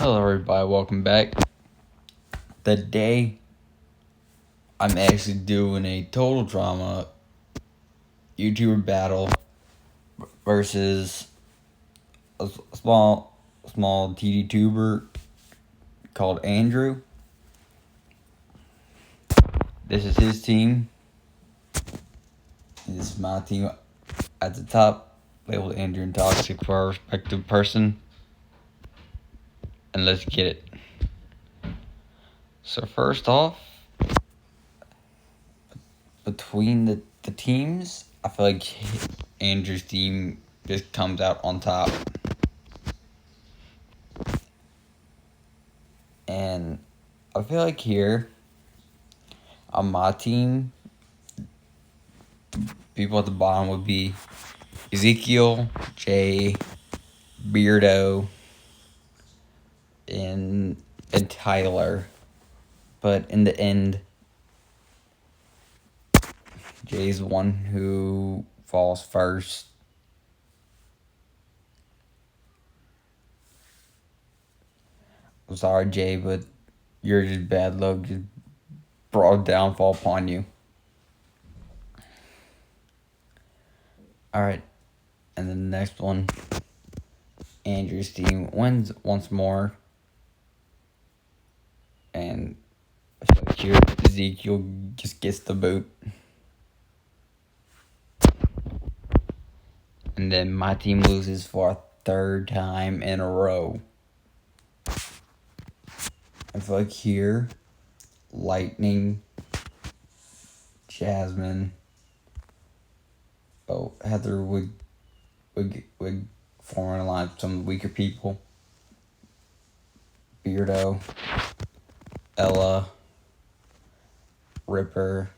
Hello everybody, welcome back. Today, I'm actually doing a total drama YouTuber battle versus a small TD tuber called Andrew. This is his team. And this is my team at the top, labeled Andrew and Toxic for our respective person. And let's get it. So first off, between the teams, I feel like Andrew's team just comes out on top. And I feel like here, on my team, people at the bottom would be Ezekiel, Jay, Beardo, and Tyler. But in the end, Jay's the one who falls first. I'm sorry, Jay, but you're just bad luck. Just brought a downfall upon you. Alright, and then the next one, Andrew's team wins once more. And I feel like here, Ezekiel just gets the boot. And then my team loses for a third time in a row. I feel like here, Lightning, Jasmine, Heather would form an alliance with some of the weaker people. Beardo, Ella, Ripper,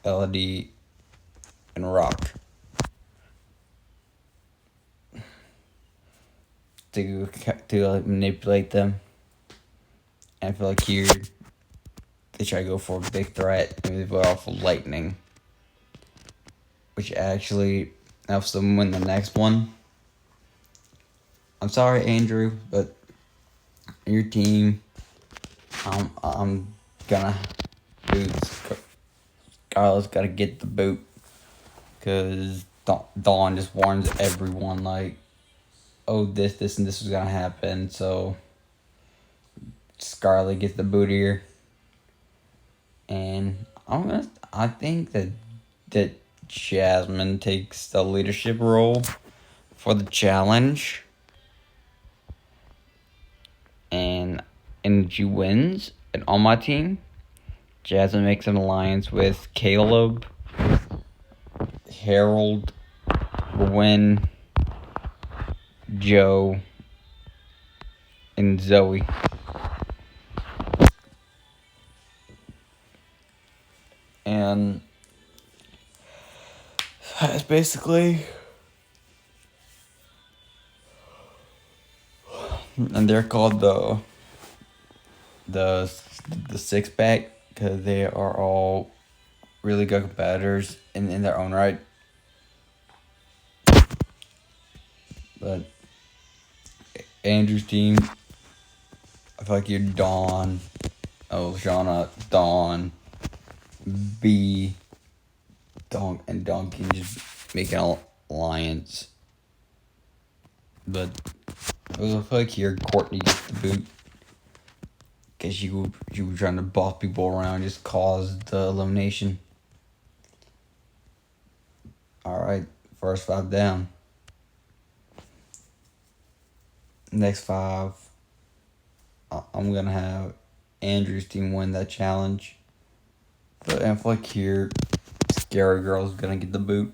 Elodie, and Rock. To manipulate them. And I feel like here, they try to go for a big threat, and they vote off of Lightning, which actually helps them win the next one. I'm sorry, Andrew, but your team, I'm gonna do Scarlett's gotta get the boot, because Dawn just warns everyone, like, oh, this, and this was gonna happen, so Scarlett gets the boot here. And I think that Jasmine takes the leadership role for the challenge. And she wins. And on my team, Jasmine makes an alliance with Caleb, Harold, Gwen, Joe, and Zoe. And that's basically, and they're called the six pack because they are all really good competitors in their own right. But Andrew's team, I feel like you're Dawn, Shauna, Dawn, B, and Duncan just make an alliance. But I feel like here Courtney gets the boot because she was trying to boss people around, just cause the elimination. Alright, first 5 down. Next 5, I'm gonna have Andrew's team win that challenge. But I feel like here, Scary Girl's gonna get the boot.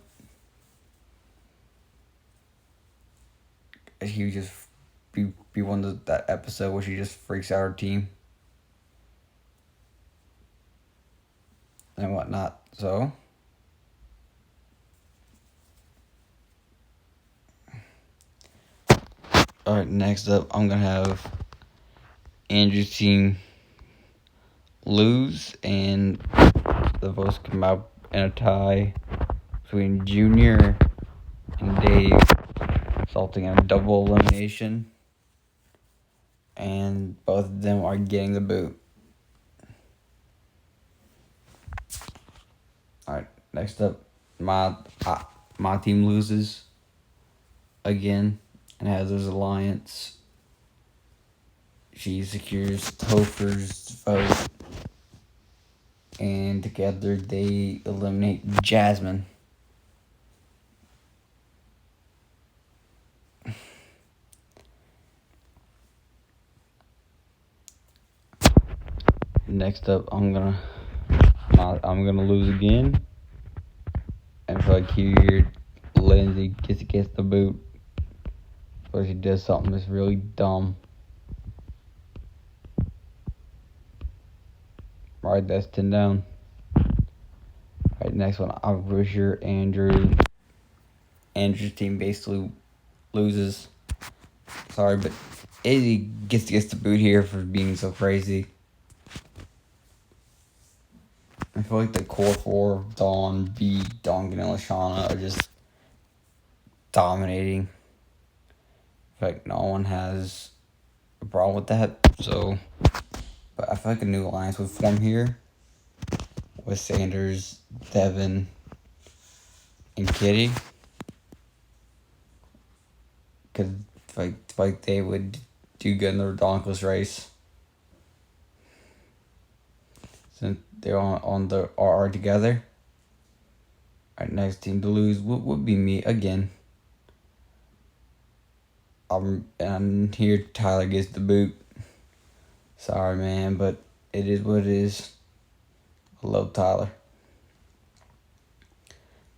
She would just be one of that episode where she just freaks out her team and whatnot. So alright, next up I'm gonna have Andrew's team lose, and the votes come out in a tie between Junior and Dave, resulting in a double elimination. and both of them are getting the boot. Alright, next up, my team loses again and has his alliance. She secures Topher's vote, and together they eliminate Jasmine. Next up, I'm gonna lose again, and I feel like here Lindsay gets the boot, but she does something that's really dumb. Alright, that's 10 down. Alright, next one, I'm pretty sure Andrew's team basically loses. Sorry, but Izzy gets the boot here for being so crazy. I feel like the core four, Dawn, B, Dongan, and Lashana, are just dominating. I feel like no one has a problem with that. So, but I feel like a new alliance would form here with Sanders, Devin, and Kitty. Because like they would do good in the redonkulous race. Since they're on the RR together. Alright, next team to lose would be me again. And here Tyler gets the boot. Sorry, man, but it is what it is. I love Tyler.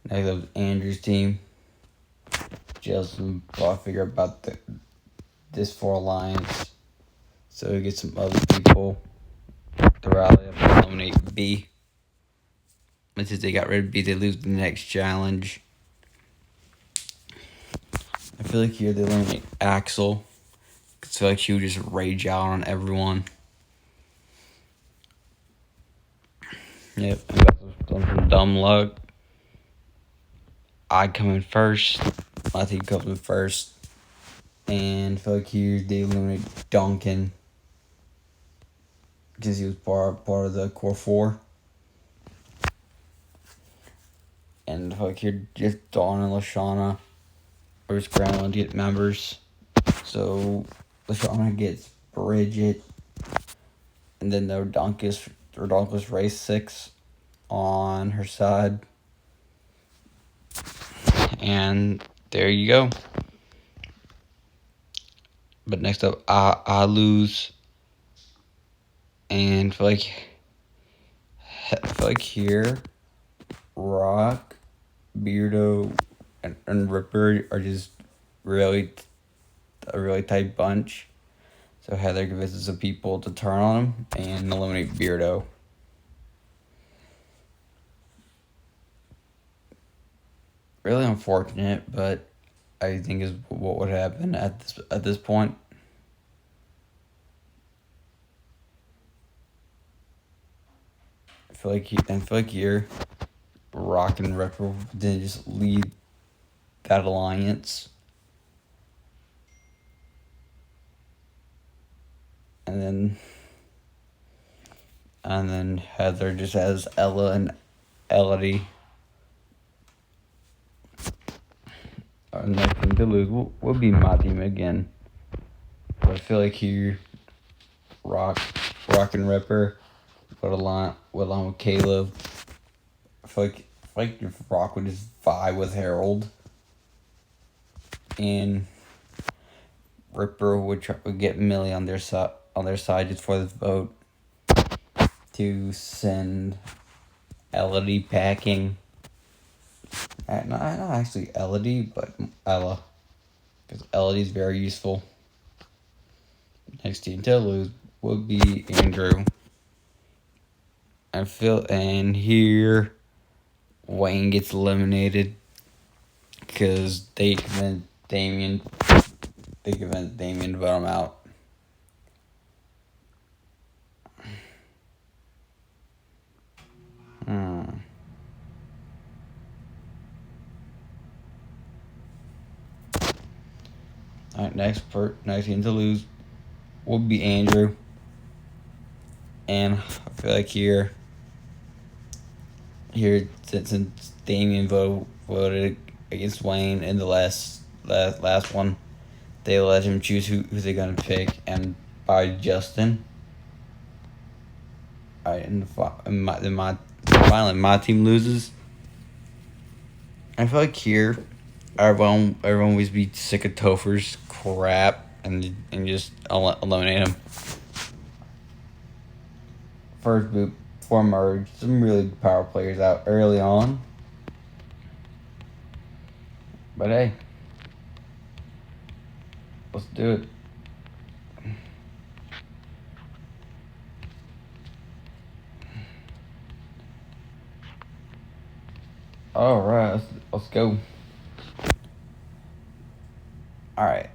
Next up, Andrew's team. Justin got to figure about this 4 alliance, so we get some other people to rally up and eliminate B. And since they got rid of B, they lose the next challenge. I feel like here they eliminate Axel. I feel like she would just rage out on everyone. Yep, and that's some dumb luck. I come in first. My team comes in first. And I feel like here they eliminate Duncan, because he was part of the core 4. And I feel like here just Dawn and Lashana are scrambling to get members. So Lashana gets Bridget, and then the redonkulous race 6 on her side. And there you go. But next up, I lose. And I feel like here, Rock, Beardo, and Ripper are just a really tight bunch. So Heather convinces some people to turn on him and eliminate Beardo. Really unfortunate, but I think is what would happen at this point. I feel like here, Rock and Ripper didn't just lead that alliance. And then Heather just has Ella and Elodie. Our next team to lose will be my team again. But I feel like here, Rock and Ripper along with Caleb. I feel like if Rock would just vie with Harold, and Ripper would get Millie on their side just for this vote to send Elodie packing. Not actually Elodie, but Ella, because Elodie's very useful. Next team to lose would be Andrew. And here Wayne gets eliminated because they convinced Damien to vote him out. Alright, next team to lose would be Andrew. And I feel like here since Damien voted against Wayne in the last one, they let him choose who they're gonna pick, and by Justin. Alright, and finally my team loses. I feel like here, everyone always be sick of Topher's crap and just eliminate him. First boot for merge, some really good power players out early on. But hey, let's do it. Alright, let's go. Alright.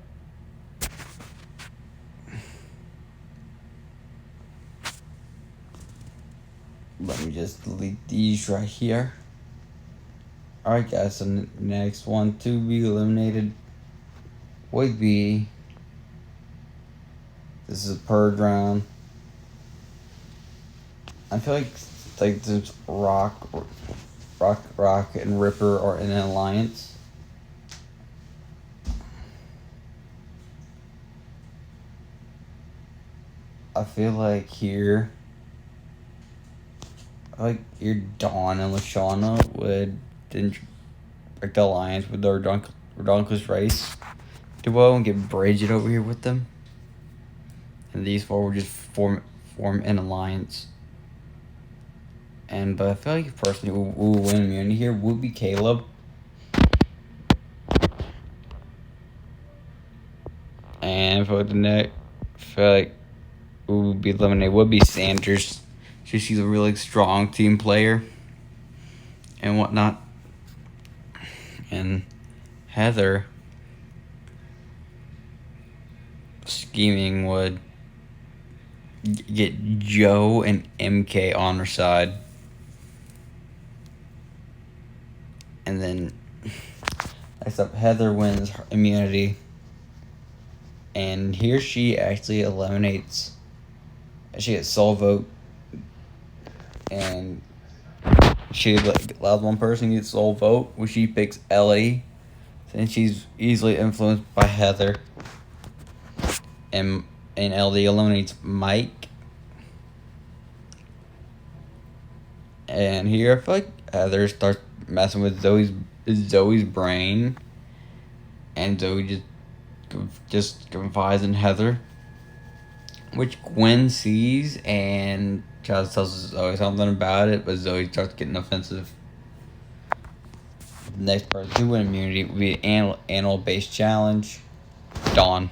Let me just delete these right here. Alright guys, so the next one to be eliminated would be, this is a purge round. I feel like there's Rock, and Ripper are in an alliance. I feel like here, your Dawn and Lashana would break the alliance with their Redonkulous Race duo and get Bridget over here with them. And these four would just form an alliance. But I feel like the person who will win immunity here would be Caleb. And for the next, I feel like who would be eliminated would be Sanders. She's a really strong team player and whatnot. And Heather scheming would get Joe and MK on her side. And then next up, Heather wins her immunity. And here she actually eliminates, she gets sole vote. And she allows one person to get sole vote, which she picks Ellie, since she's easily influenced by Heather. And LD eliminates Mike. And here I feel like Heather starts messing with Zoe's brain, and Zoe just confides in Heather, which Gwen sees and tries to tell Zoe something about it, but Zoe starts getting offensive. The next person to win immunity would be an animal-based challenge. Dawn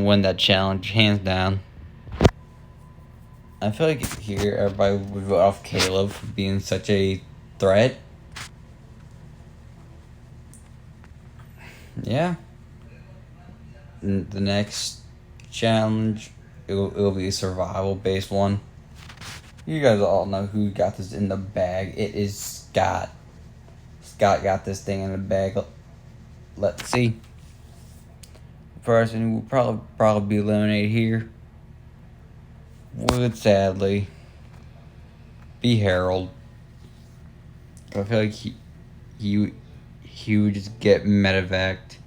win that challenge hands down. I feel like here everybody would vote off Caleb for being such a threat. Yeah. The next challenge, it'll be a survival-based one. You guys all know who got this in the bag. It is Scott. Scott got this thing in the bag. Let's see. The person who will probably be eliminated here would sadly be Harold. I feel like he would just get medevaced.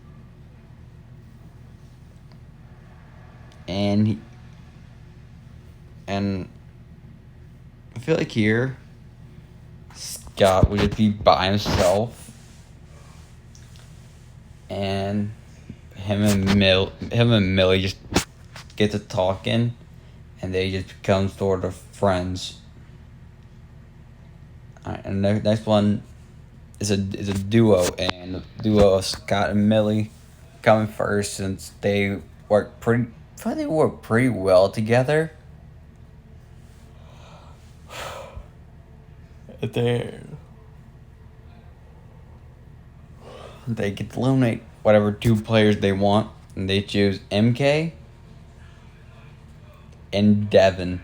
And I feel like here Scott would just be by himself, and him and Millie just get to talking, and they just become sort of friends. Alright, and the next one is a duo, and the duo of Scott and Millie coming first, since they work pretty well together. They get to eliminate whatever two players they want, and they choose MK and Devin.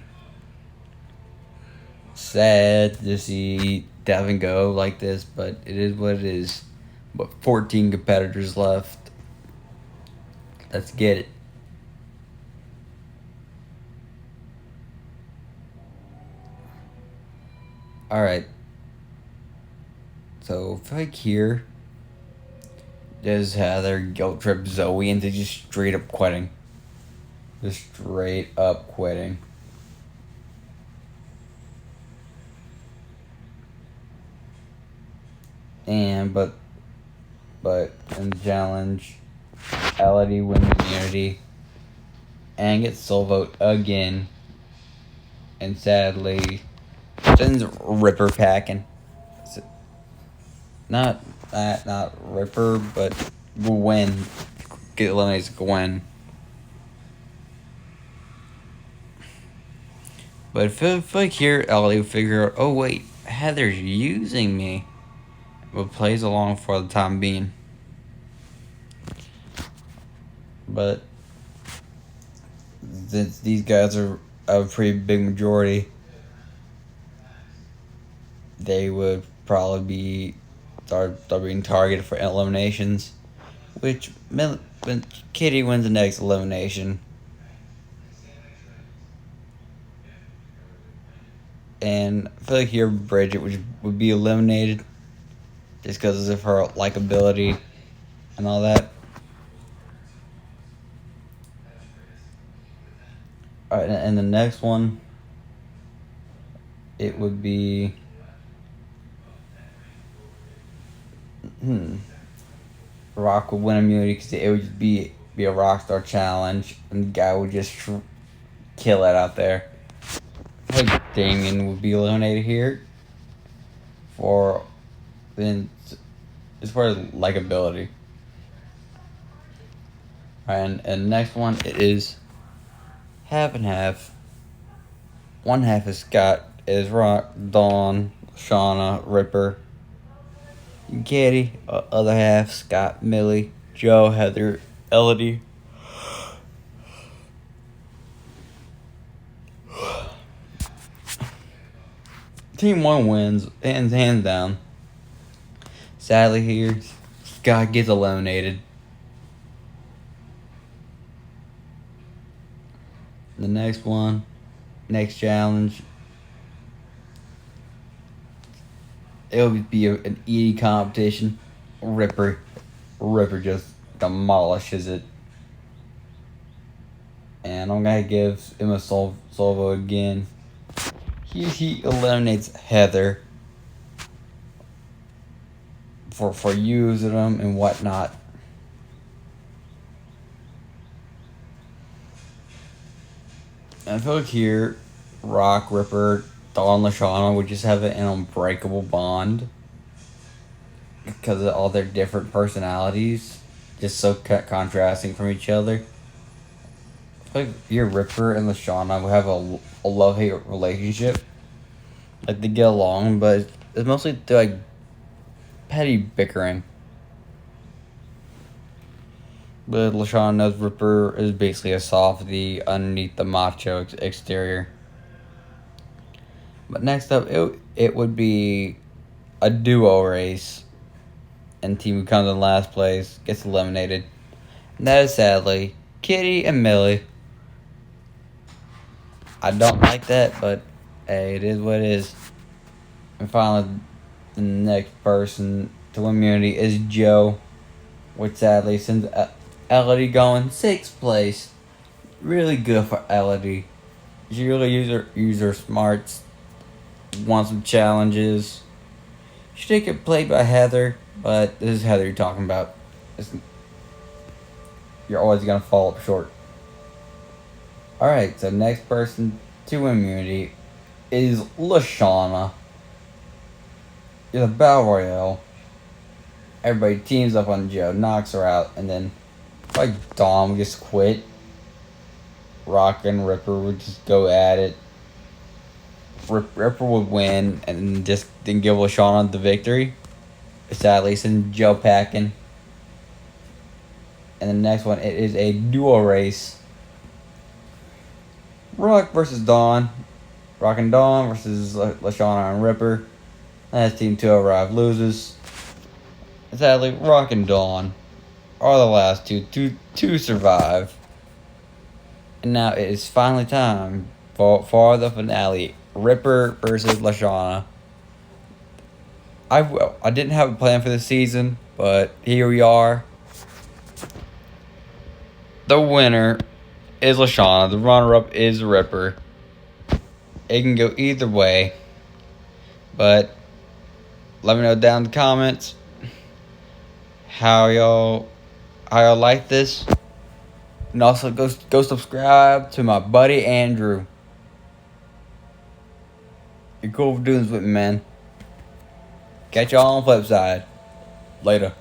Sad to see Devin go like this, but it is what it is. But 14 competitors left. Let's get it. Alright. So, like here, there's Heather guilt trip Zoe into just straight up quitting. Just straight up quitting. And, but in the challenge, Elodie wins immunity and gets soul vote again. And sadly, sends Ripper packing. Not Ripper, but Gwen. Get eliminates Gwen. But I feel like here Ellie will figure out, oh wait, Heather's using me. But plays along for the time being. But since these guys are a pretty big majority, they would probably be start being targeted for eliminations, which when Kitty wins the next elimination, and I feel like here Bridget would be eliminated just because of her likability and all that. Alright, and the next one, it would be Rock would win immunity because it would be a Rockstar challenge, and the guy would just kill it out there. I feel like Damien would be eliminated here for then as far as likability. And the next one, it is half and half. One half is Scott, is Rock, Dawn, Shauna, Ripper, Katie. Other half, Scott, Millie, Joe, Heather, Elodie. Team 1 wins, hands down. Sadly here, Scott gets eliminated. The next one, next challenge, it'll be an eating competition. Ripper just demolishes it. And I'm gonna give him a Solvo again. He eliminates Heather for using them and whatnot. And I feel like here, Rock, Ripper, Dawn, LaShawna would just have an unbreakable bond because of all their different personalities, just so contrasting from each other. I feel like your Ripper and LaShawna would have a love-hate relationship. Like, they get along, but it's mostly through, like, petty bickering. But LaShawna knows Ripper is basically a softie underneath the macho exterior. But next up, it would be a duo race. And the team who comes in last place gets eliminated. And that is sadly Kitty and Millie. I don't like that, but hey, it is what it is. And finally, the next person to win immunity is Joe, which sadly sends Elodie going 6th place. Really good for Elodie. She really use her smarts, won some challenges. She did get played by Heather, but this is Heather you're talking about. You're always gonna fall up short. Alright, so next person to win immunity is LaShawna. It's a battle royale. Everybody teams up on Joe, knocks her out, and then like Dom would just quit. Rock and Ripper would just go at it. Ripper would win and just didn't give LaShawna the victory. Sadly, send Joe packing. And the next one, it is a duo race. Rock versus Dawn. Rock and Dawn versus LaShawna and Ripper. That's team 2 arrive loses. Sadly, Rock and Dawn are the last two to survive. And now it is finally time for the finale. Ripper versus Lashana. I didn't have a plan for this season, but here we are. The winner is Lashana. The runner-up is Ripper. It can go either way. But let me know down in the comments how y'all like this. And also go subscribe to my buddy Andrew. You're cool for doing this with me, man. Catch y'all on the flip side. Later.